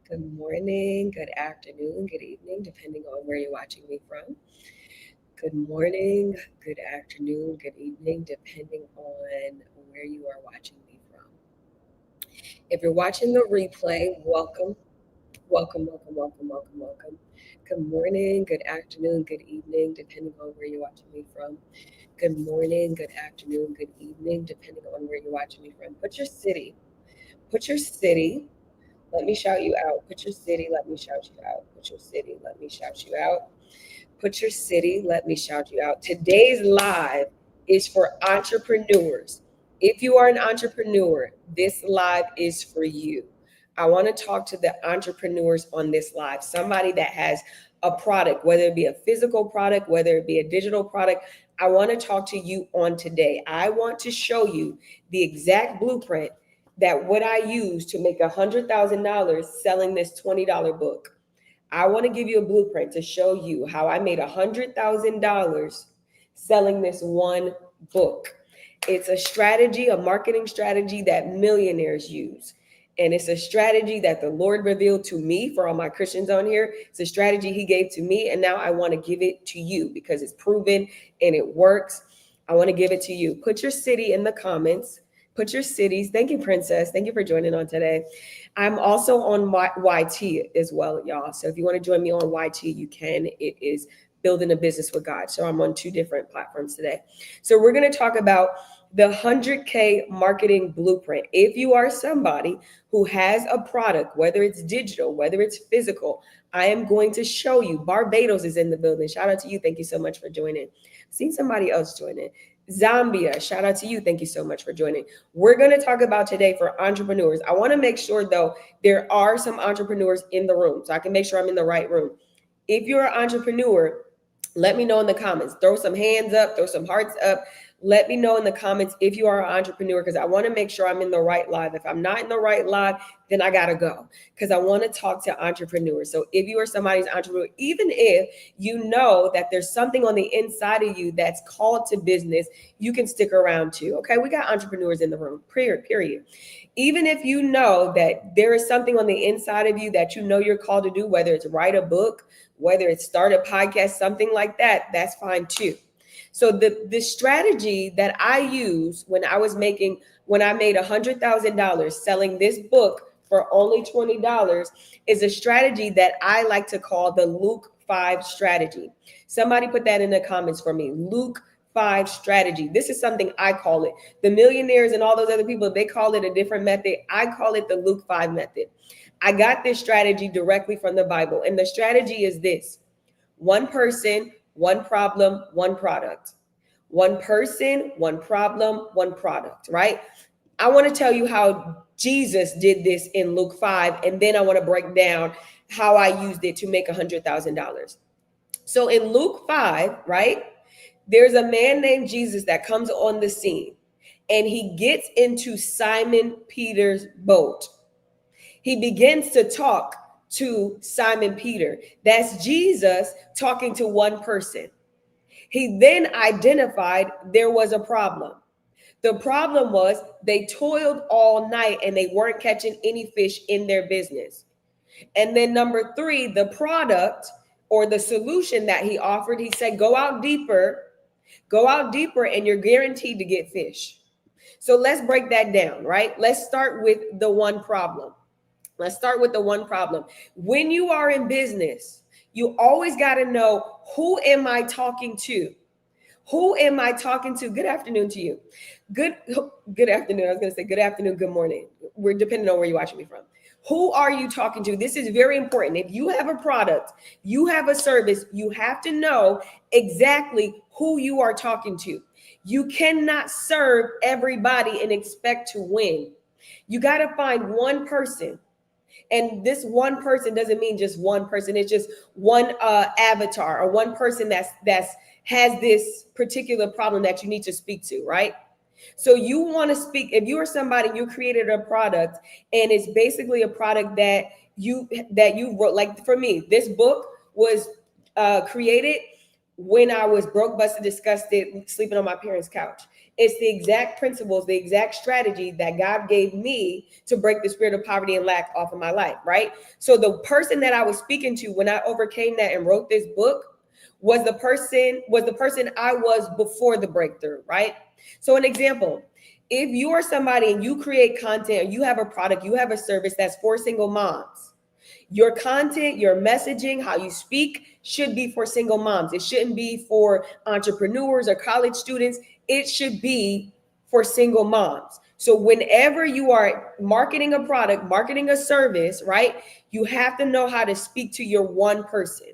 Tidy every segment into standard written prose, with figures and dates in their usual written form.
Good morning, good afternoon, good evening, depending on where you're watching me from. Good morning, good afternoon, good evening, depending on where you are watching me from. If you're watching the replay, welcome, welcome, welcome, welcome, welcome, welcome. Good morning, good afternoon, good evening, depending on where you're watching me from. Good morning, good afternoon, good evening, depending on where you're watching me from. Put your city. Let me shout you out. Put your city, let me shout you out. Put your city, let me shout you out. Put your city, let me shout you out. Today's live is for entrepreneurs. If you are an entrepreneur, this live is for you. I want to talk to the entrepreneurs on this live, somebody that has a product, whether it be a physical product, whether it be a digital product. I want to talk to you on today. I want to show you the exact blueprint that what I use to make $100,000 selling this $20 book. I want to give you a blueprint to show you how I made $100,000 selling this one book. It's a strategy, a marketing strategy that millionaires use. And it's a strategy that the Lord revealed to me for all my Christians on here. It's a strategy He gave to me. And now I want to give it to you because it's proven and it works. I want to give it to you. Put your city in the comments. Put your cities. Thank you, Princess. Thank you for joining on today. I'm also on YT as well, y'all. So if you want to join me on YT, you can. It is Building a Business with God. So I'm on two different platforms today. So we're going to talk about the 100K marketing blueprint. If you are somebody who has a product, whether it's digital, whether it's physical, I am going to show you. Barbados is in the building. Shout out to you. Thank you so much for joining. Seen somebody else joining. Zambia, shout out to you. Thank you so much for joining. We're going to talk about today for entrepreneurs. I want to make sure, though, there are some entrepreneurs in the room, so I can make sure I'm in the right room. If you're an entrepreneur, let me know in the comments. Throw some hands up, throw some hearts up. Let me know in the comments if you are an entrepreneur, because I want to make sure I'm in the right live. If I'm not in the right live, then I got to go because I want to talk to entrepreneurs. So if you are somebody's entrepreneur, even if you know that there's something on the inside of you that's called to business, you can stick around too. Okay, we got entrepreneurs in the room, period. Even if you know that there is something on the inside of you that you know you're called to do, whether it's write a book, whether it's start a podcast, something like that, that's fine too. So the strategy that I use when I made $100,000 selling this book for only $20 is a strategy that I like to call the Luke 5 strategy. Somebody put that in the comments for me. Luke 5 strategy. This is something I call it. The millionaires and all those other people, they call it a different method. I call it the Luke 5 method. I got this strategy directly from the Bible. And the strategy is this: one person, one problem, one product. One person, one problem, one product, right? I want to tell you how Jesus did this in Luke 5, and then I want to break down how I used it to make $100,000. So in Luke 5, right, there's a man named Jesus that comes on the scene, and he gets into Simon Peter's boat. He begins to talk to Simon Peter. That's Jesus talking to one person. He then identified there was a problem. The problem was they toiled all night and they weren't catching any fish in their business. And then number three, the product or the solution that he offered, he said, go out deeper, and you're guaranteed to get fish. So let's break that down, right? Let's start with the one problem. When you are in business, you always got to know, who am I talking to? Who am I talking to? Good afternoon to you. Good afternoon. I was going to say good afternoon, good morning. We're depending on where you're watching me from. Who are you talking to? This is very important. If you have a product, you have a service, you have to know exactly who you are talking to. You cannot serve everybody and expect to win. You got to find one person. And this one person doesn't mean just one person. It's just one avatar or one person that's has this particular problem that you need to speak to, right? So you want to speak, if you are somebody, you created a product and it's basically a product that you wrote. Like for me, this book was created when I was broke, busted, disgusted, sleeping on my parents' couch. It's the exact principles, the exact strategy that God gave me to break the spirit of poverty and lack off of my life, right? So the person that I was speaking to when I overcame that and wrote this book was the person I was before the breakthrough, right? So an example, if you are somebody and you create content, or you have a product, you have a service that's for single moms, your content, your messaging, how you speak should be for single moms. It shouldn't be for entrepreneurs or college students. It should be for single moms. So whenever you are marketing a product, marketing a service, right, you have to know how to speak to your one person.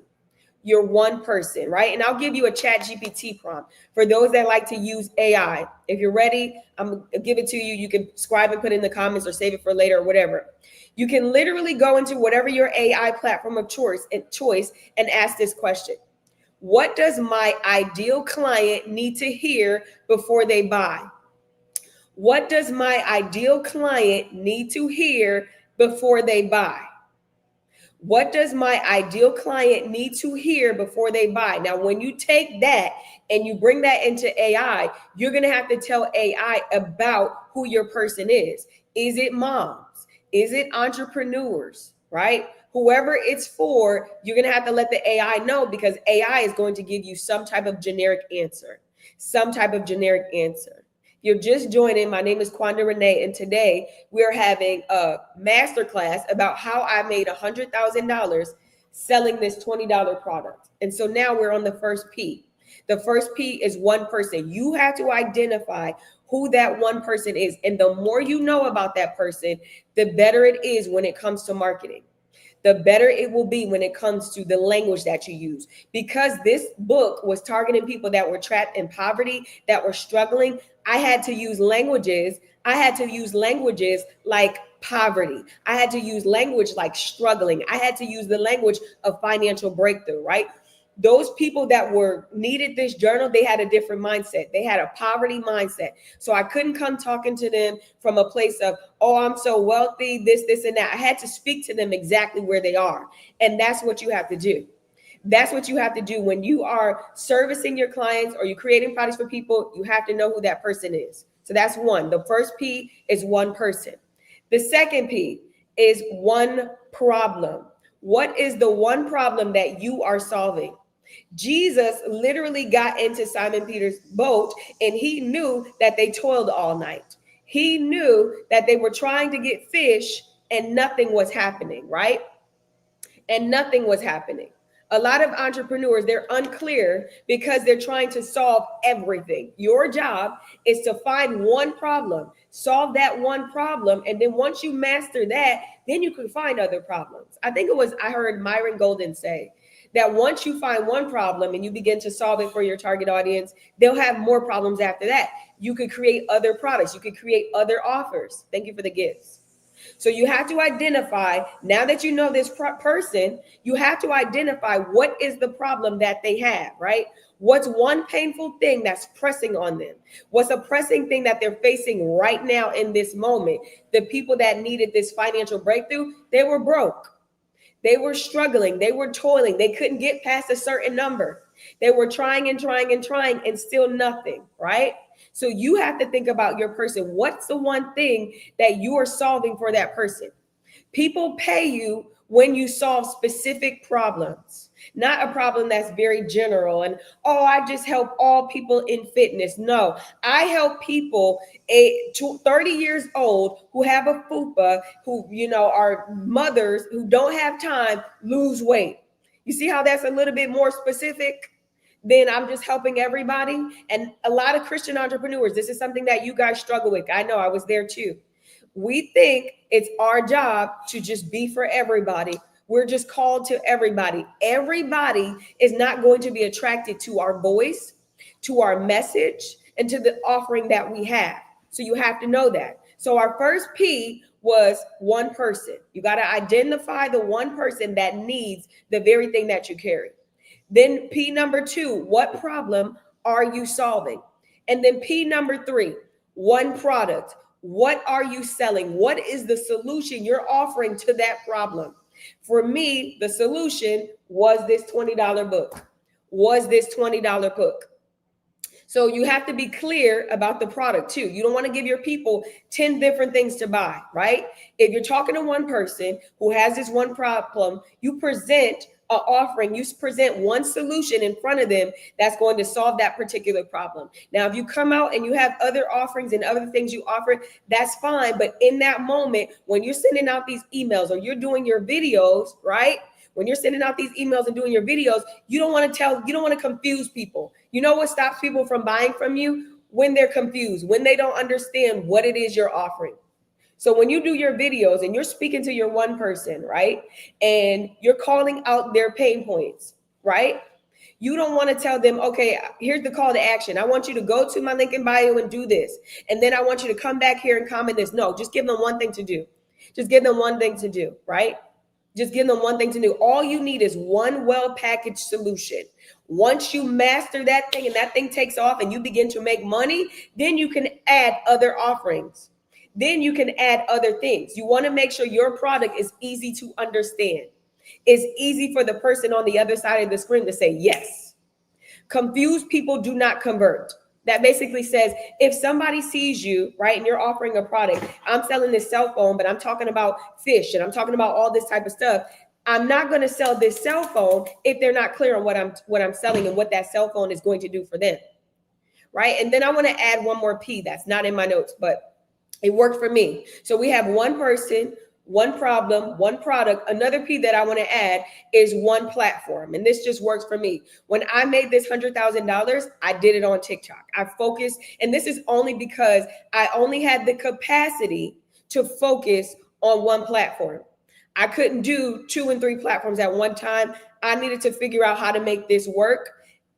You're one person, right? And I'll give you a chat GPT prompt for those that like to use AI. If you're ready, I'm gonna give it to you. You can scribe and put it in the comments or save it for later or whatever. You can literally go into whatever your AI platform of choice and ask this question. What does my ideal client need to hear before they buy? What does my ideal client need to hear before they buy? What does my ideal client need to hear before they buy? Now, when you take that and you bring that into AI, you're going to have to tell AI about who your person is. Is it moms? Is it entrepreneurs? Right? Whoever it's for, you're going to have to let the AI know, because AI is going to give you some type of generic answer. Some type of generic answer. You're just joining. My name is Quanda Renee, and today we're having a masterclass about how I made $100,000 selling this $20 product. And so now we're on the first P. The first P is one person. You have to identify who that one person is. And the more you know about that person, the better it is when it comes to marketing. The better it will be when it comes to the language that you use. Because this book was targeting people that were trapped in poverty, that were struggling, I had to use languages. I had to use languages like poverty. I had to use language like struggling. I had to use the language of financial breakthrough, right? Those people that were needed this journal, they had a different mindset. They had a poverty mindset. So I couldn't come talking to them from a place of, oh, I'm so wealthy, this, and that. I had to speak to them exactly where they are. And that's what you have to do. That's what you have to do when you are servicing your clients or you're creating products for people. You have to know who that person is. So that's one. The first P is one person. The second P is one problem. What is the one problem that you are solving? Jesus literally got into Simon Peter's boat, and he knew that they toiled all night. He knew that they were trying to get fish and nothing was happening, right? And nothing was happening. A lot of entrepreneurs, they're unclear because they're trying to solve everything. Your job is to find one problem, solve that one problem, and then once you master that, then you can find other problems. I heard Myron Golden say that once you find one problem and you begin to solve it for your target audience, they'll have more problems after that. You could create other products. You could create other offers. Thank you for the gifts. So you have to identify, now that you know this person, you have to identify what is the problem that they have, right? What's one painful thing that's pressing on them? What's a pressing thing that they're facing right now in this moment? The people that needed this financial breakthrough, they were broke. They were struggling. They were toiling. They couldn't get past a certain number. They were trying and trying and trying and still nothing, right? So you have to think about your person. What's the one thing that you are solving for that person? People pay you when you solve specific problems, not a problem that's very general and, oh, I just help all people in fitness. No, I help people 30 years old who have a FUPA, who, are mothers who don't have time, lose weight. You see how that's a little bit more specific? Then I'm just helping everybody. And a lot of Christian entrepreneurs, this is something that you guys struggle with. I know, I was there too. We think it's our job to just be for everybody. We're just called to everybody. Everybody is not going to be attracted to our voice, to our message, and to the offering that we have. So you have to know that. So our first P was one person. You got to identify the one person that needs the very thing that you carry. Then P number 2, what problem are you solving? And then P number 3, one product. What are you selling? What is the solution you're offering to that problem? For me, the solution was this $20 book. So you have to be clear about the product too. You don't want to give your people 10 different things to buy, right? If you're talking to one person who has this one problem, you present an offering, you present one solution in front of them that's going to solve that particular problem. Now, if you come out and you have other offerings and other things you offer, that's fine. But in that moment, when you're sending out these emails or you're doing your videos, right? When you're sending out these emails and doing your videos, you don't want to confuse people. You know what stops people from buying from you? When they're confused, when they don't understand what it is you're offering. So when you do your videos and you're speaking to your one person, right? And you're calling out their pain points, right? You don't want to tell them, okay, here's the call to action. I want you to go to my link in bio and do this. And then I want you to come back here and comment this. No, just give them one thing to do. Just give them one thing to do, right? Just give them one thing to do. All you need is one well-packaged solution. Once you master that thing and that thing takes off and you begin to make money, then you can add other offerings. Then you can add other things. You want to make sure your product is easy to understand. It's easy for the person on the other side of the screen to say yes. Confused people do not convert. That basically says if somebody sees you, right, and you're offering a product, I'm selling this cell phone, but I'm talking about fish and I'm talking about all this type of stuff. I'm not going to sell this cell phone if they're not clear on what I'm selling and what that cell phone is going to do for them. Right? And then I want to add one more P that's not in my notes, but it worked for me. So we have one person, one problem, one product. Another P that I want to add is one platform. And this just works for me. When I made this $100,000, I did it on TikTok. I focused, and this is only because I only had the capacity to focus on one platform. I couldn't do 2 and 3 platforms at one time. I needed to figure out how to make this work.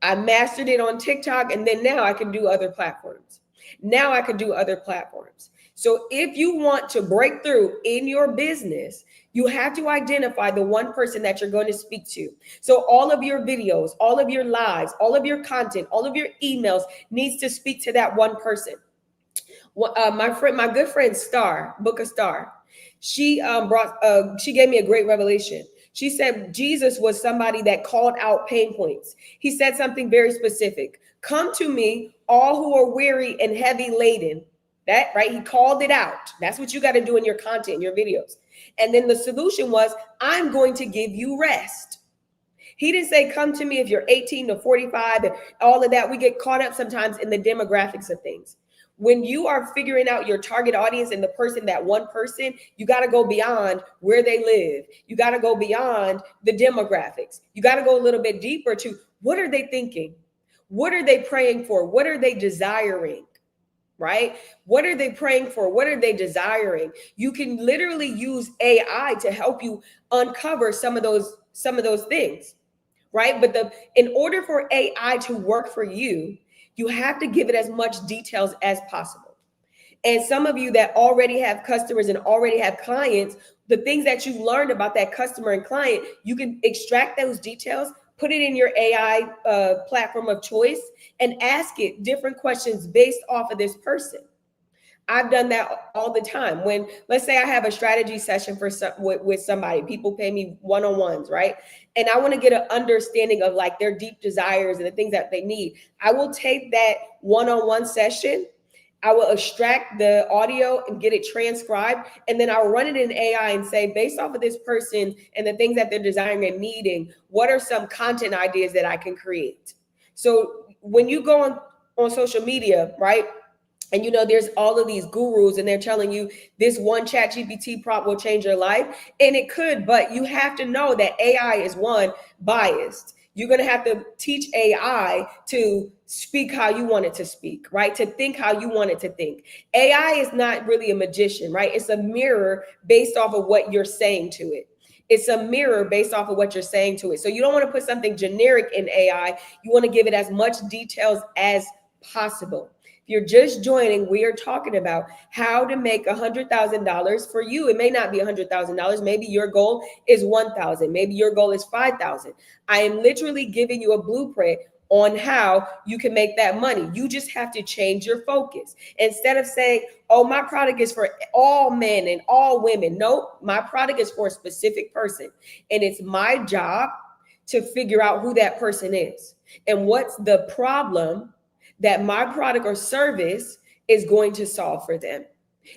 I mastered it on TikTok, and then now I can do other platforms. So if you want to break through in your business, you have to identify the one person that you're going to speak to. So all of your videos, all of your lives, all of your content, all of your emails needs to speak to that one person. My good friend Star, Book of Star, she gave me a great revelation. She said Jesus was somebody that called out pain points. He said something very specific. Come to me, all who are weary and heavy laden. That, right? He called it out. That's what you got to do in your content, your videos. And then the solution was, I'm going to give you rest. He didn't say, come to me if you're 18 to 45 and all of that. We get caught up sometimes in the demographics of things. When you are figuring out your target audience and the person, that one person, you got to go beyond where they live. You got to go beyond the demographics. You got to go a little bit deeper to what are they thinking? What are they praying for? What are they desiring? Right? What are they praying for? What are they desiring? You can literally use AI to help you uncover some of those things, right? But in order for AI to work for you, you have to give it as much details as possible. And some of you that already have customers and already have clients, the things that you learned about that customer and client, you can extract those details, put it in your AI platform of choice, and ask it different questions based off of this person. I've done that all the time. When, let's say I have a strategy session with somebody, people pay me one-on-ones, right? And I want to get an understanding of like their deep desires and the things that they need. I will take that one-on-one session, I will extract the audio and get it transcribed, and then I'll run it in AI and say, based off of this person and the things that they're desiring and needing, what are some content ideas that I can create? So when you go on social media, right? And you know, there's all of these gurus and they're telling you this one ChatGPT prompt will change your life. And it could, but you have to know that AI is biased. You're going to have to teach AI to speak how you want it to speak, right? To think how you want it to think. AI is not really a magician, right? It's a mirror based off of what you're saying to it. It's a mirror based off of what you're saying to it. So you don't want to put something generic in AI. You want to give it as much details as possible. If you're just joining, we are talking about how to make $100,000 for you. It may not be $100,000. Maybe your goal is 1,000. Maybe your goal is 5,000. I am literally giving you a blueprint on how you can make that money. You just have to change your focus. Instead of saying, oh, my product is for all men and all women. Nope, my product is for a specific person. And it's my job to figure out who that person is and what's the problem that my product or service is going to solve for them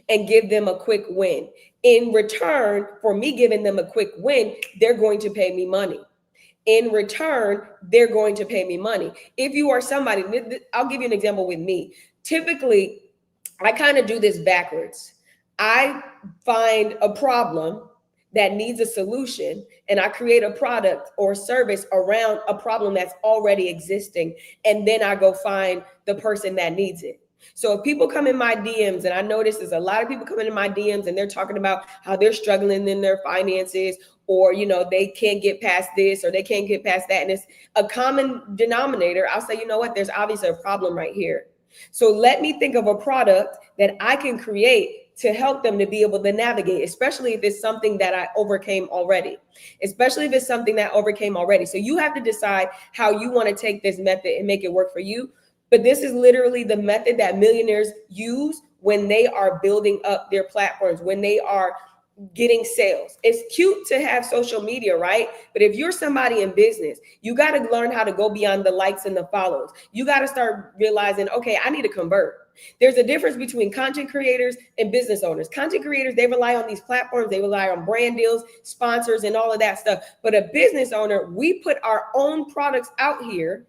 and give them a quick win. In return, for me giving them a quick win, they're going to pay me money. In return, they're going to pay me money. If you are somebody, I'll give you an example with me. Typically, I kind of do this backwards. I find a problem that needs a solution, and I create a product or service around a problem that's already existing. And then I go find the person that needs it. So if people come in my DMs, and I notice there's a lot of people coming in my DMs and they're talking about how they're struggling in their finances, or, they can't get past this or they can't get past that. And it's a common denominator. I'll say, you know what, there's obviously a problem right here. So let me think of a product that I can create to help them to be able to navigate, especially if it's something that I overcame already, So you have to decide how you want to take this method and make it work for you. But this is literally the method that millionaires use when they are building up their platforms, when they are getting sales. It's cute to have social media, right? But if you're somebody in business, you got to learn how to go beyond the likes and the follows. You got to start realizing, okay, I need to convert. There's a difference between content creators and business owners. Content creators, they rely on these platforms. They rely on brand deals, sponsors, and all of that stuff. But a business owner, we put our own products out here.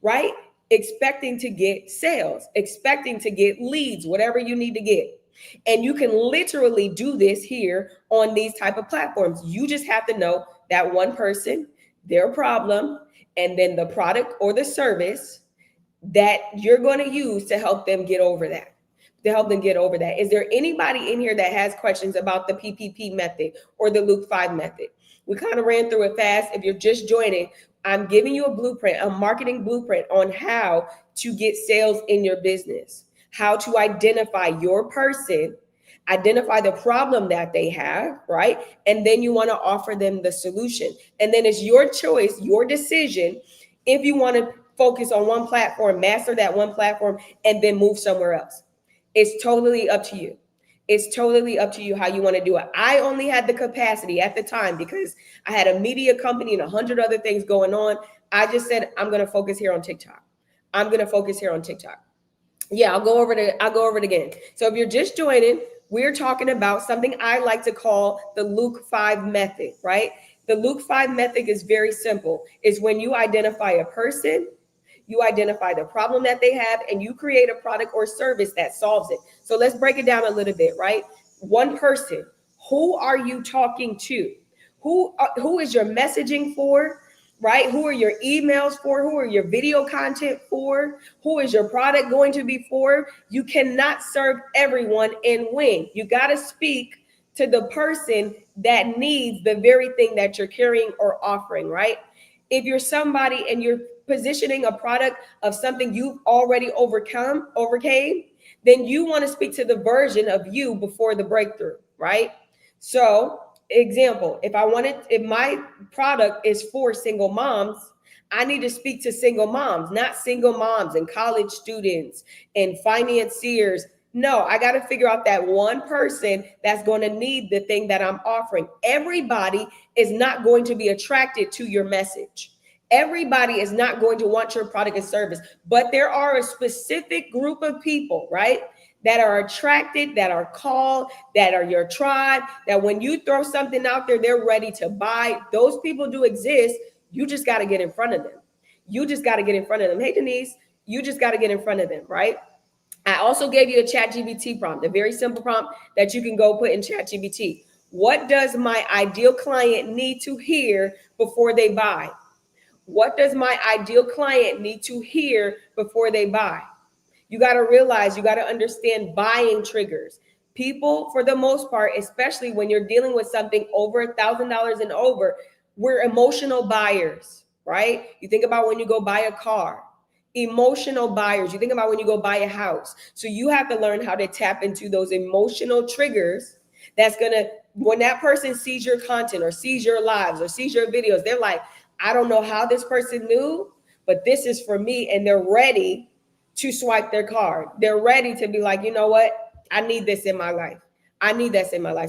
Right? Expecting to get sales, expecting to get leads, whatever you need to get. And you can literally do this here on these type of platforms. You just have to know that one person, their problem, and then the product or the service that you're going to use to help them get over that. Is there anybody in here that has questions about the PPP method or the Luke 5 method? We kind of ran through it fast. If you're just joining, I'm giving you a blueprint, a marketing blueprint on how to get sales in your business, how to identify your person, identify the problem that they have, right? And then you want to offer them the solution. And then it's your choice, your decision, if you want to focus on one platform, master that one platform, and then move somewhere else. It's totally up to you. How you want to do it. I only had the capacity at the time because I had a media company and 100 other things going on. I just said, I'm going to focus here on TikTok. Yeah, I'll go over it again. So if you're just joining, we're talking about something I like to call the Luke 5 method, right? The Luke 5 method is very simple. It's when you identify a person, you identify the problem that they have, and you create a product or service that solves it. So let's break it down a little bit, right? One person, who are you talking to? Who is your messaging for, right? Who are your emails for? Who are your video content for? Who is your product going to be for? You cannot serve everyone and win. You got to speak to the person that needs the very thing that you're carrying or offering, right? If you're somebody and you're positioning a product of something you've already overcame, then you want to speak to the version of you before the breakthrough, right? So, example, if my product is for single moms, I need to speak to single moms, not single moms and college students and financiers. No, I got to figure out that one person that's going to need the thing that I'm offering. Everybody is not going to be attracted to your message. Everybody is not going to want your product and service, but there are a specific group of people, right, that are attracted, that are called, that are your tribe, that when you throw something out there, they're ready to buy. Those people do exist. You just got to get in front of them. Hey, Denise, you just got to get in front of them, right? I also gave you a ChatGPT prompt, a very simple prompt that you can go put in ChatGPT. What does my ideal client need to hear before they buy? What does my ideal client need to hear before they buy? You got to realize, you got to understand buying triggers. People, for the most part, especially when you're dealing with something over $1,000 and over, we're emotional buyers, right? You think about when you go buy a car. Emotional buyers. You think about when you go buy a house. So you have to learn how to tap into those emotional triggers. That's going to, when that person sees your content or sees your lives or sees your videos, they're like, I don't know how this person knew, but this is for me. And they're ready to swipe their card. They're ready to be like, you know what? I need this in my life.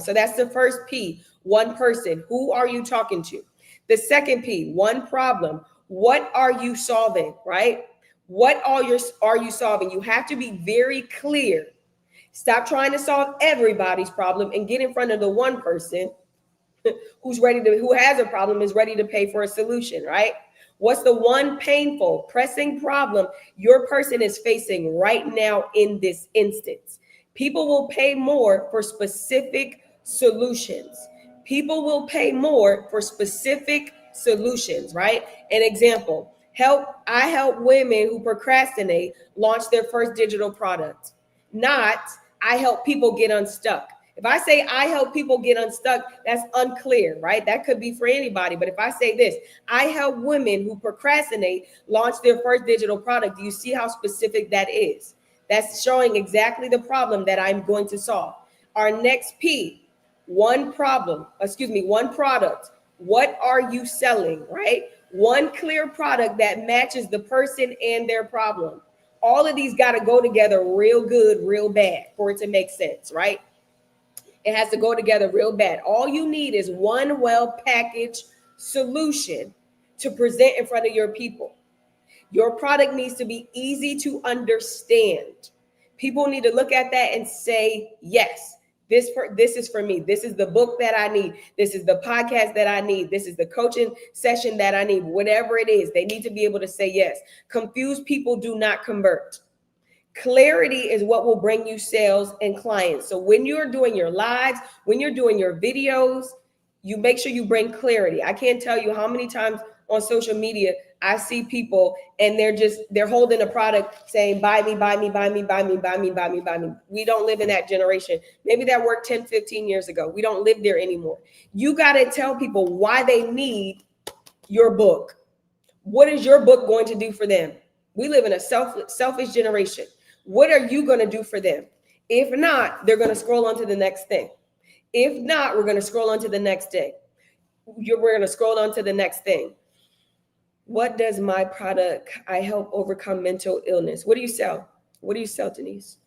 So that's the first P, one person. Who are you talking to? The second P, one problem. What are you solving, right? What are you solving? You have to be very clear. Stop trying to solve everybody's problem and get in front of the one person who has a problem, is ready to pay for a solution, right? What's the one painful, pressing problem your person is facing right now in this instance? People will pay more for specific solutions. People will pay more for specific solutions, right? An example, I help women who procrastinate launch their first digital product. Not, I help people get unstuck. If I say I help people get unstuck, that's unclear, right? That could be for anybody. But if I say this, I help women who procrastinate launch their first digital product, do you see how specific that is? That's showing exactly the problem that I'm going to solve. Our next P, one product. What are you selling, right? One clear product that matches the person and their problem. All of these got to go together real good, real bad for it to make sense, right? It has to go together real bad. All you need is one well-packaged solution to present in front of your people. Your product needs to be easy to understand. People need to look at that and say, yes, this is for me. This is the book that I need. This is the podcast that I need. This is the coaching session that I need. Whatever it is, they need to be able to say yes. Confused people do not convert. Clarity is what will bring you sales and clients. So when you're doing your lives, when you're doing your videos, you make sure you bring clarity. I can't tell you how many times on social media I see people and they're holding a product saying, buy me, buy me, buy me, buy me, buy me, buy me, buy me. We don't live in that generation. Maybe that worked 10, 15 years ago. We don't live there anymore. You got to tell people why they need your book. What is your book going to do for them? We live in a selfish generation. What are you going to do for them? If not, they're going to scroll on to the next thing. If not, we're going to scroll on to the next thing. We're going to scroll on to the next thing. What does my product? I help overcome mental illness. What do you sell? What do you sell, Denise?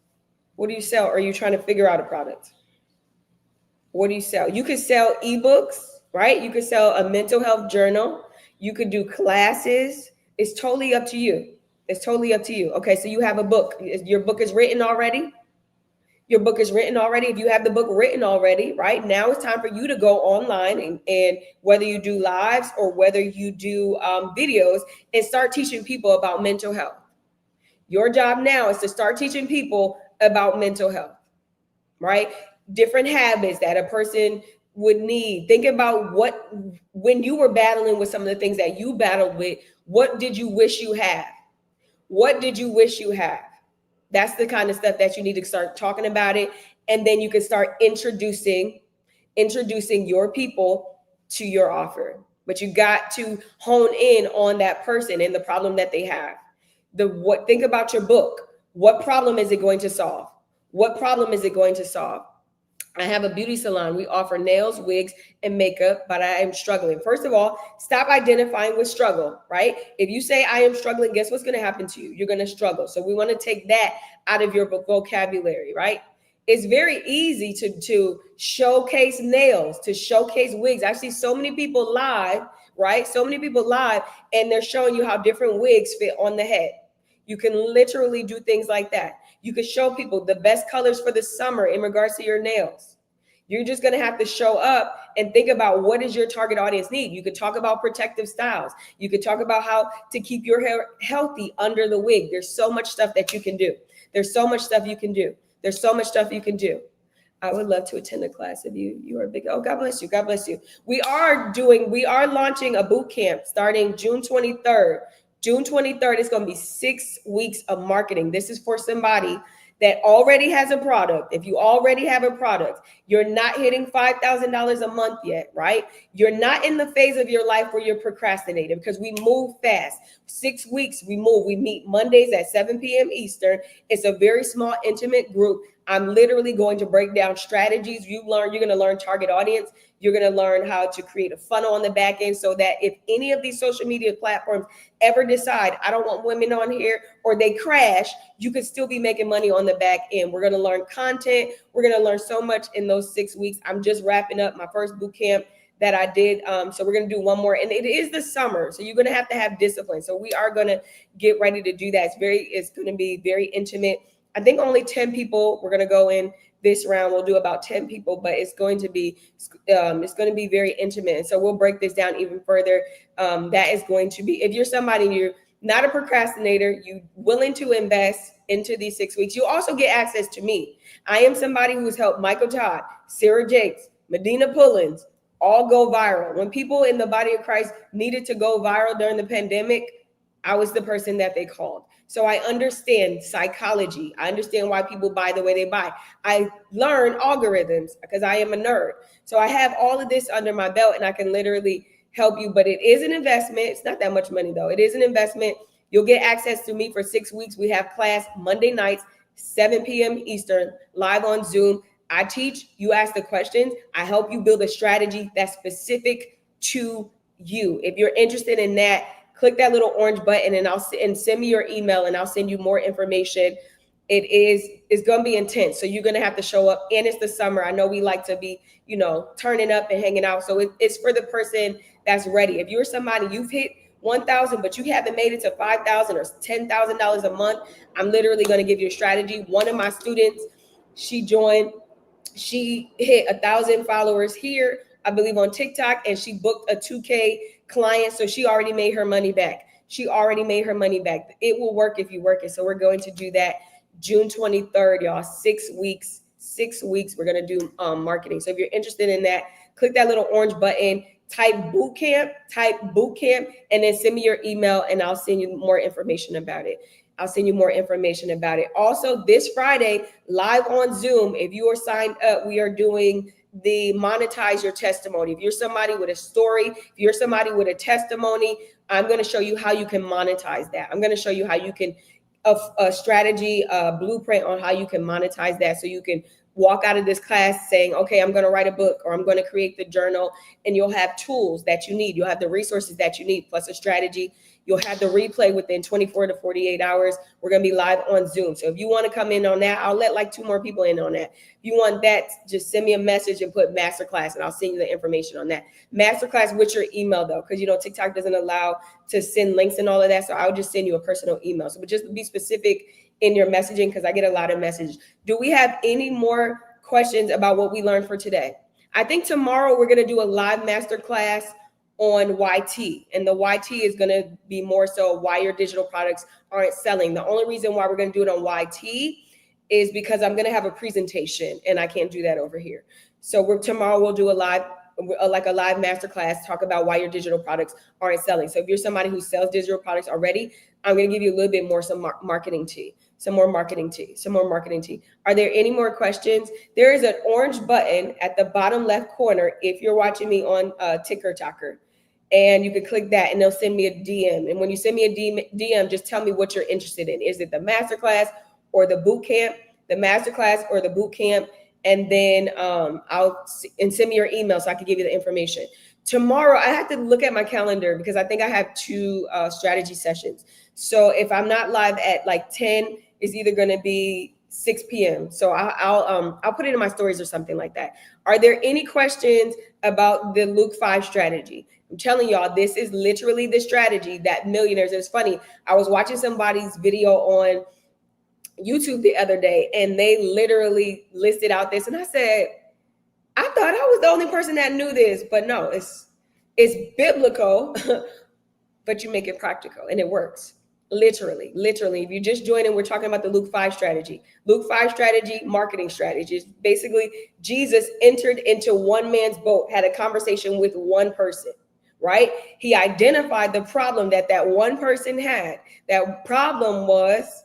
What do you sell? Are you trying to figure out a product? What do you sell? You could sell ebooks, right? You could sell a mental health journal. You could do classes. It's totally up to you. It's totally up to you. Okay, so you have a book. Your book is written already. Your book is written already. If you have the book written already, right, now it's time for you to go online and whether you do lives or whether you do videos and start teaching people about mental health. Your job now is to start teaching people about mental health, right? Different habits that a person would need. Think about when you were battling with some of the things that you battled with, what did you wish you had? What did you wish you had? That's the kind of stuff that you need to start talking about it. And then you can start introducing your people to your offer. But you got to hone in on that person and the problem that they have. Think about your book. What problem is it going to solve? What problem is it going to solve? I have a beauty salon. We offer nails, wigs, and makeup, but I am struggling. First of all, stop identifying with struggle, right? If you say I am struggling, guess what's going to happen to you? You're going to struggle. So we want to take that out of your vocabulary, right? It's very easy to showcase nails, to showcase wigs. I see so many people live, right? So many people live, and they're showing you how different wigs fit on the head. You can literally do things like that. You can show people the best colors for the summer in regards to your nails. You're just going to have to show up and think about what does your target audience need. You could talk about protective styles. You could talk about how to keep your hair healthy under the wig. There's so much stuff that you can do. There's so much stuff you can do. There's so much stuff you can do. I would love to attend a class if you are big. Oh, God bless you. God bless you. We are launching a boot camp starting June 23rd. June 23rd, it's going to be 6 weeks of marketing. This is for somebody that already has a product. If you already have a product, you're not hitting $5,000 a month yet, right? You're not in the phase of your life where you're procrastinating because we move fast. 6 weeks, we move. We meet Mondays at 7 p.m. Eastern. It's a very small, intimate group. I'm literally going to break down strategies. You're going to learn target audience. You're going to learn how to create a funnel on the back end so that if any of these social media platforms ever decide, I don't want women on here, or they crash, you could still be making money on the back end. We're going to learn content. We're going to learn so much in those 6 weeks. I'm just wrapping up my first boot camp that I did. So we're going to do one more, and it is the summer. So you're going to have discipline. So we are going to get ready to do that. It's going to be very intimate. I think only 10 people. We're going to go in this round. We'll do about 10 people, but it's going to be very intimate. And so we'll break this down even further. That is going to be, if you're somebody, you're not a procrastinator, you willing to invest into these 6 weeks, you also get access to me. I am somebody who's helped Michael Todd, Sarah Jakes, Medina Pullins all go viral. When people in the body of Christ needed to go viral during the pandemic, I was the person that they called. So I understand psychology. I understand why people buy the way they buy. I learn algorithms because I am a nerd. So I have all of this under my belt, and I can literally help you. But it is an investment. It's not that much money, though. It is an investment. You'll get access to me for 6 weeks. We have class Monday nights, 7 p.m. Eastern, live on Zoom. I teach, you ask the questions. I help you build a strategy that's specific to you. If you're interested in that, click that little orange button and send me your email, and I'll send you more information. It's going to be intense. So you're going to have to show up, and it's the summer. I know we like to be, turning up and hanging out. So it's for the person that's ready. If you're somebody, you've hit 1,000, but you haven't made it to 5,000 or $10,000 a month, I'm literally going to give you a strategy. One of my students, she hit 1,000 followers here, I believe, on TikTok, and she booked a 2K client. So she already made her money back. It will work if you work it. So we're going to do that June 23rd, y'all. 6 weeks. We're going to do marketing. So if you're interested in that, click that little orange button, type bootcamp, and then send me your email, and I'll send you more information about it. Also, this Friday, live on Zoom, if you are signed up, we are doing the monetize your testimony. If you're somebody with a story, if you're somebody with a testimony, I'm going to show you how you can monetize that. I'm going to show you how you can a strategy, a blueprint on how you can monetize that, so you can walk out of this class saying, okay, I'm going to write a book, or I'm going to create the journal, and you'll have tools that you need. You'll have the resources that you need, plus a strategy. You'll have the replay within 24 to 48 hours. We're going to be live on Zoom. So if you want to come in on that, I'll let like 2 more people in on that. If you want that, just send me a message and put masterclass, and I'll send you the information on that. Masterclass with your email, though, because, TikTok doesn't allow to send links and all of that. So I'll just send you a personal email. So just be specific in your messaging, because I get a lot of messages. Do we have any more questions about what we learned for today? I think tomorrow we're going to do a live masterclass on YT, and the YT is going to be more so why your digital products aren't selling. The only reason why we're going to do it on YT is because I'm going to have a presentation, and I can't do that over here. So tomorrow we'll do a live masterclass, talk about why your digital products aren't selling. So if you're somebody who sells digital products already, I'm going to give you a little bit more, some marketing tea. Are there any more questions? There is an orange button at the bottom left corner if you're watching me on TikTok, and you can click that, and they'll send me a DM. And when you send me a DM, just tell me what you're interested in. Is it the masterclass or the bootcamp? And then send me your email so I can give you the information. Tomorrow, I have to look at my calendar because I think I have 2 strategy sessions. So if I'm not live at like 10, it's either going to be 6 p.m. So I'll put it in my stories or something like that. Are there any questions about the Luke 5 strategy? I'm telling y'all, this is literally the strategy that millionaires. It's funny. I was watching somebody's video on YouTube the other day, and they literally listed out this, and I said, I thought I was the only person that knew this, but no, it's biblical, but you make it practical, and it works. Literally. If you just join in, we're talking about the Luke 5 strategy. Luke 5 strategy, marketing strategies. Basically, Jesus entered into one man's boat, had a conversation with one person, right? He identified the problem that one person had. That problem was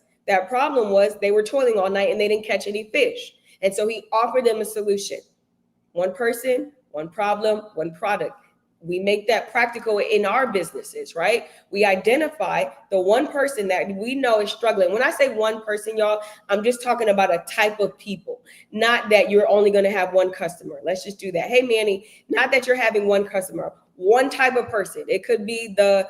they were toiling all night and they didn't catch any fish. And so he offered them a solution. One person, one problem, one product. We make that practical in our businesses, right? We identify the one person that we know is struggling. When I say one person, y'all, I'm just talking about a type of people, not that you're only going to have one customer. Let's just do that. Hey, Manny, not that you're having one customer, one type of person. It could be the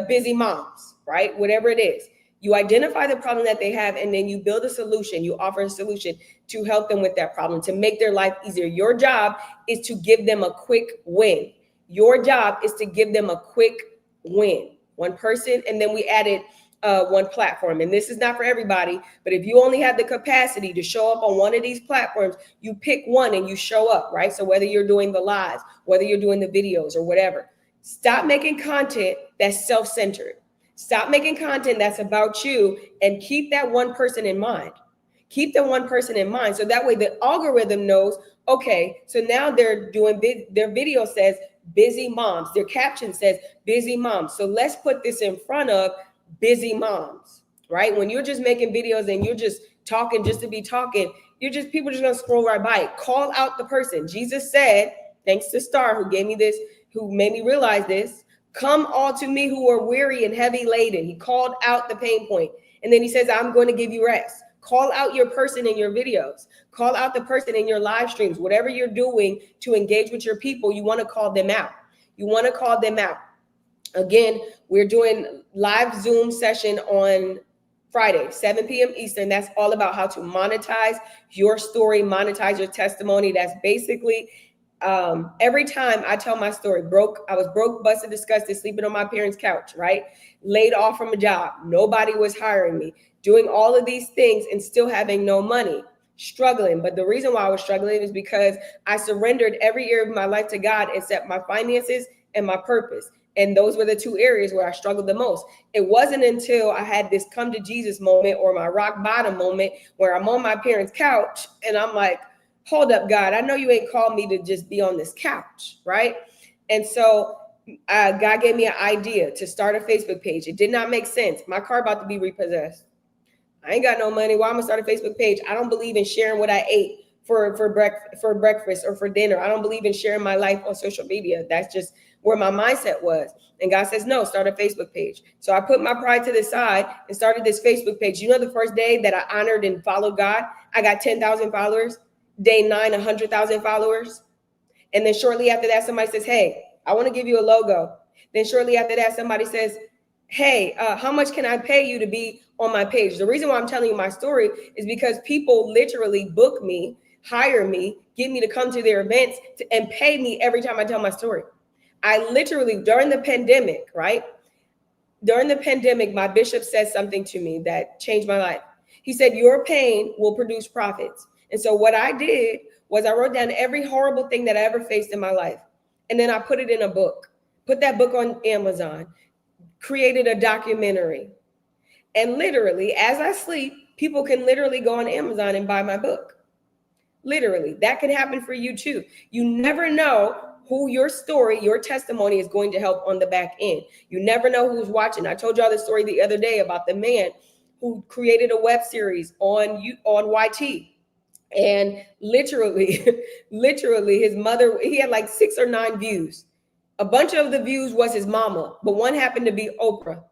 busy moms, right? Whatever it is. You identify the problem that they have, and then you build a solution. You offer a solution to help them with that problem, to make their life easier. Your job is to give them a quick win. Your job is to give them a quick win. One person, and then we added one platform. And this is not for everybody, but if you only have the capacity to show up on one of these platforms, you pick one and you show up, right? So whether you're doing the lives, whether you're doing the videos or whatever, stop making content that's self-centered. Stop making content that's about you, and keep that one person in mind. Keep the one person in mind. So that way the algorithm knows, okay, so now they're doing their video says busy moms. Their caption says busy moms. So let's put this in front of busy moms, right? When you're just making videos and you're just talking just to be talking, people are just gonna scroll right by it. Call out the person. Jesus said, thanks to Star who gave me this, who made me realize this, come all to me who are weary and heavy laden. He called out the pain point. And then he says, I'm going to give you rest. Call out your person in your videos. Call out the person in your live streams. Whatever you're doing to engage with your people, you want to call them out. You want to call them out. Again, we're doing live Zoom session on Friday, 7 p.m. Eastern. That's all about how to monetize your story, monetize your testimony. That's basically every time I tell my story, I was broke, busted, disgusted, sleeping on my parents' couch, right? Laid off from a job. Nobody was hiring me, doing all of these things and still having no money, struggling. But the reason why I was struggling is because I surrendered every area of my life to God except my finances and my purpose. And those were the two areas where I struggled the most. It wasn't until I had this come to Jesus moment, or my rock bottom moment, where I'm on my parents' couch and I'm like, hold up, God, I know you ain't called me to just be on this couch, right? And so God gave me an idea to start a Facebook page. It did not make sense. My car about to be repossessed. I ain't got no money. Why am I gonna start a Facebook page? I don't believe in sharing what I ate for breakfast or for dinner. I don't believe in sharing my life on social media. That's just where my mindset was. And God says, no, start a Facebook page. So I put my pride to the side and started this Facebook page. You know, the first day that I honored and followed God, I got 10,000 followers. Day 9, 100,000 followers. And then shortly after that, somebody says, hey, I want to give you a logo. Then shortly after that, somebody says, hey, how much can I pay you to be on my page? The reason why I'm telling you my story is because people literally book me, hire me, get me to come to their events and pay me every time I tell my story. I literally, during the pandemic, right? During the pandemic, my bishop said something to me that changed my life. He said, your pain will produce profits. And so what I did was I wrote down every horrible thing that I ever faced in my life. And then I put it in a book, put that book on Amazon, created a documentary. And literally, as I sleep, people can literally go on Amazon and buy my book. Literally, that can happen for you too. You never know who your story, your testimony is going to help on the back end. You never know who's watching. I told y'all the story the other day about the man who created a web series on YT. And literally his mother, he had like 6 or 9 views. A bunch of the views was his mama, but one happened to be Oprah.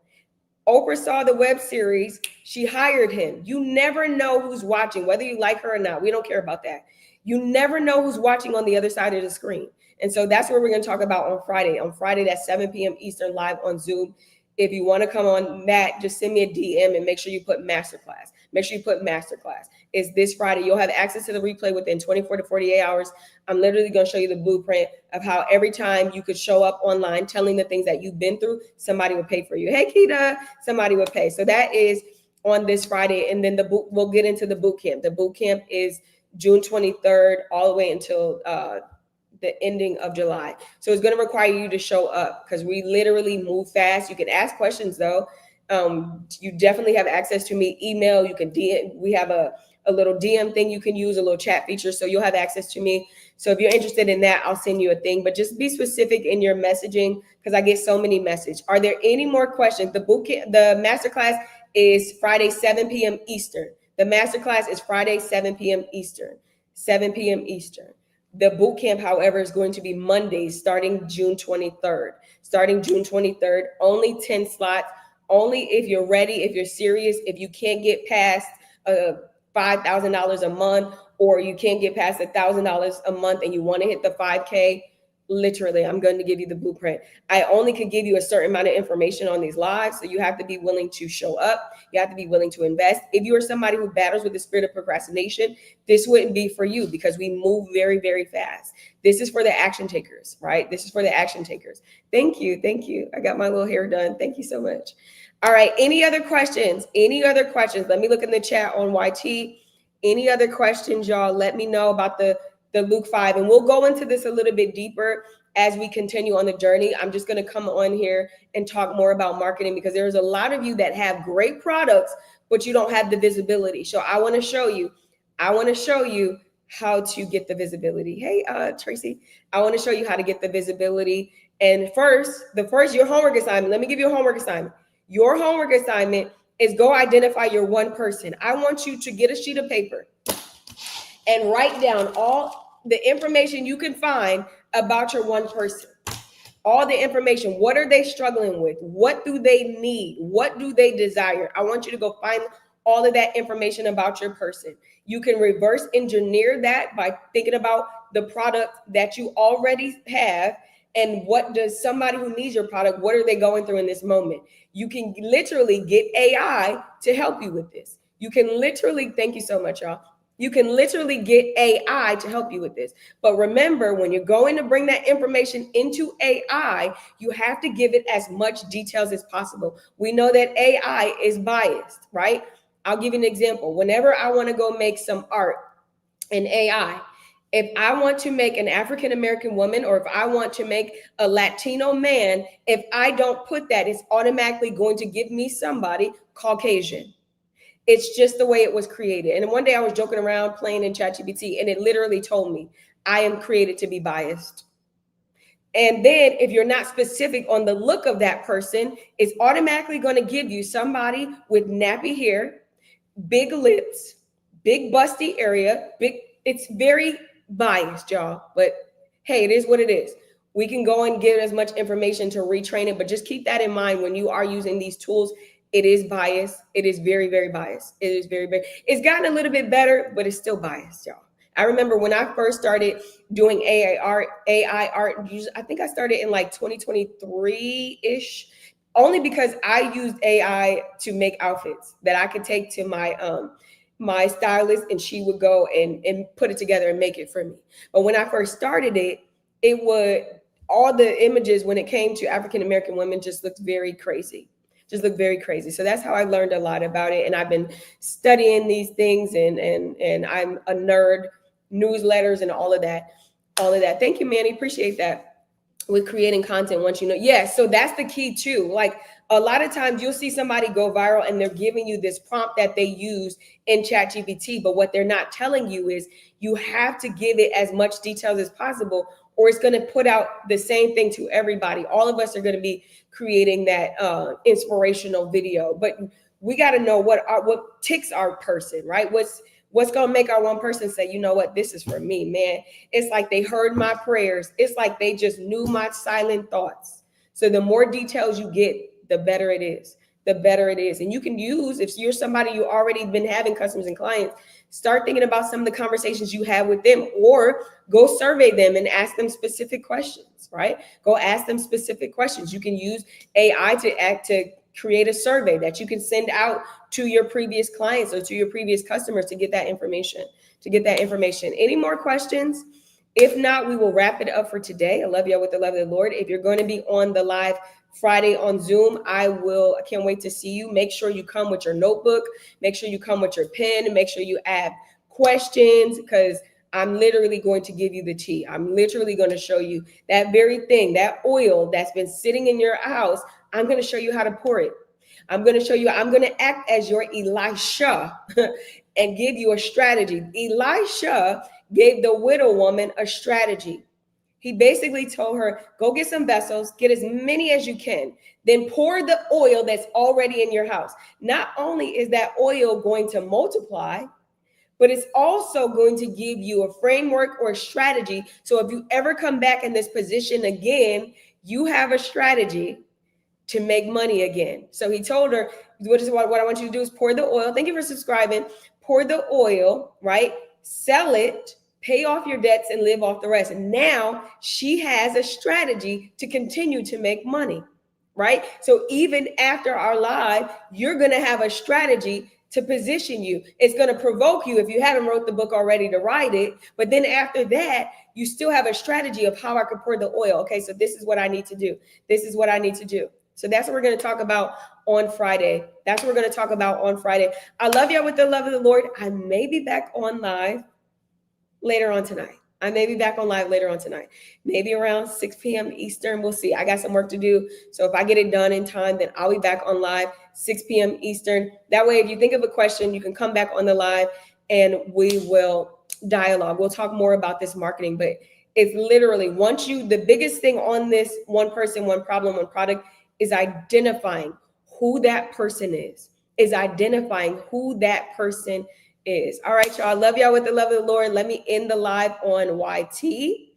Oprah saw the web series. She hired him. You never know who's watching, whether you like her or not. We don't care about that. You never know who's watching on the other side of the screen. And so that's what we're going to talk about on Friday. On Friday, that's 7 p.m. Eastern, live on Zoom. If you want to come on that, just send me a DM and make sure you put masterclass. Make sure you put masterclass. It's this Friday. You'll have access to the replay within 24 to 48 hours. I'm literally going to show you the blueprint of how every time you could show up online telling the things that you've been through, somebody would pay for you. Hey, Keita, somebody would pay. So that is on this Friday. And then we'll get into the boot camp. The boot camp is June 23rd all the way until the ending of July. So it's going to require you to show up because we literally move fast. You can ask questions though. You definitely have access to me, email, you can DM. We have a little DM thing you can use, a little chat feature. So you'll have access to me. So if you're interested in that, I'll send you a thing, but just be specific in your messaging because I get so many messages. Are there any more questions? The masterclass is Friday, 7 p.m. Eastern. The masterclass is Friday, 7 p.m. Eastern, 7 p.m. Eastern. The boot camp, however, is going to be Mondays starting June 23rd. Starting June 23rd, only 10 slots, only if you're ready, if you're serious, if you can't get past $5,000 a month, or you can't get past $1,000 a month and you want to hit the 5K, Literally, I'm going to give you the blueprint. I only could give you a certain amount of information on these lives. So you have to be willing to show up. You have to be willing to invest. If you are somebody who battles with the spirit of procrastination, this wouldn't be for you because we move very, very fast. This is for the action takers, right? This is for the action takers. Thank you. Thank you. I got my little hair done. Thank you so much. All right. Any other questions? Any other questions? Let me look in the chat on YT. Any other questions, y'all? Let me know about the Luke 5. And we'll go into this a little bit deeper as we continue on the journey. I'm just going to come on here and talk more about marketing because there's a lot of you that have great products, but you don't have the visibility. So I want to show you how to get the visibility. Hey, Tracy, I want to show you how to get the visibility. And your homework assignment, let me give you a homework assignment. Your homework assignment is go identify your one person. I want you to get a sheet of paper and write down all the information you can find about your one person. All the information. What are they struggling with? What do they need? What do they desire? I want you to go find all of that information about your person. You can reverse engineer that by thinking about the product that you already have and what does somebody who needs your product, what are they going through in this moment? You can literally get AI to help you with this. You can literally, thank you so much, y'all. You can literally get AI to help you with this. But remember, when you're going to bring that information into AI, you have to give it as much details as possible. We know that AI is biased, right? I'll give you an example. Whenever I want to go make some art in AI, if I want to make an African-American woman or if I want to make a Latino man, if I don't put that, it's automatically going to give me somebody Caucasian. It's just the way it was created. And one day I was joking around playing in ChatGPT and it literally told me, I am created to be biased. And then if you're not specific on the look of that person, it's automatically going to give you somebody with nappy hair, big lips, big busty area, it's very biased, y'all. But hey, it is what it is. We can go and get as much information to retrain it, but just keep that in mind when you are using these tools. It is biased. It is very, very biased. It is very, very, it's gotten a little bit better, but it's still biased, y'all. I remember when I first started doing AI art, I think I started in like 2023-ish, only because I used AI to make outfits that I could take to my stylist and she would go and put it together and make it for me. But when I first started it would, all the images when it came to African-American women just looked very crazy. So that's how I learned a lot about it. And I've been studying these things and I'm a nerd, newsletters and all of that. Thank you, Manny. Appreciate that. With creating content once you know. Yes. So that's the key too. Like a lot of times you'll see somebody go viral and they're giving you this prompt that they use in ChatGPT. But what they're not telling you is you have to give it as much details as possible or it's going to put out the same thing to everybody. All of us are going to be creating that inspirational video, but we got to know what ticks our person, right? What's going to make our one person say, you know what, this is for me, man. It's like they heard my prayers. It's like they just knew my silent thoughts. So the more details you get, the better it is. And you can use, if you're somebody you already been having customers and clients, start thinking about some of the conversations you have with them or go survey them and ask them specific questions, right? Go ask them specific questions. You can use AI to create a survey that you can send out to your previous clients or to your previous customers to get that information. Any more questions? If not, we will wrap it up for today. I love y'all with the love of the Lord. If you're going to be on the live Friday on Zoom, I can't wait to see you. Make sure you come with your notebook. Make sure you come with your pen. Make sure you add questions because I'm literally going to give you the tea. I'm literally going to show you that very thing, that oil that's been sitting in your house. I'm going to show you how to pour it. I'm going to act as your Elisha and give you a strategy. Elisha gave the widow woman a strategy. He basically told her, go get some vessels, get as many as you can, then pour the oil that's already in your house. Not only is that oil going to multiply, but it's also going to give you a framework or a strategy. So if you ever come back in this position again, you have a strategy to make money again. So he told her, what I want you to do is pour the oil. Thank you for subscribing. Pour the oil, right? Sell it. pay off your debts and live off the rest. And now she has a strategy to continue to make money, right? So even after our live, you're going to have a strategy to position you. It's going to provoke you if you haven't wrote the book already to write it. But then after that, you still have a strategy of how I could pour the oil. Okay, so this is what I need to do. This is what I need to do. So that's what we're going to talk about on Friday. That's what we're going to talk about on Friday. I love y'all with the love of the Lord. I may be back on live later on tonight. I may be back on live later on tonight, maybe around 6 p.m. Eastern. We'll see. I got some work to do. So if I get it done in time, then I'll be back on live 6 p.m. Eastern. That way, if you think of a question, you can come back on the live and we will dialogue. We'll talk more about this marketing, but it's literally once you, the biggest thing on this one person, one problem, one product is identifying who that person is identifying who that person is. All right, y'all. I love y'all with the love of the Lord. Let me end the live on YT.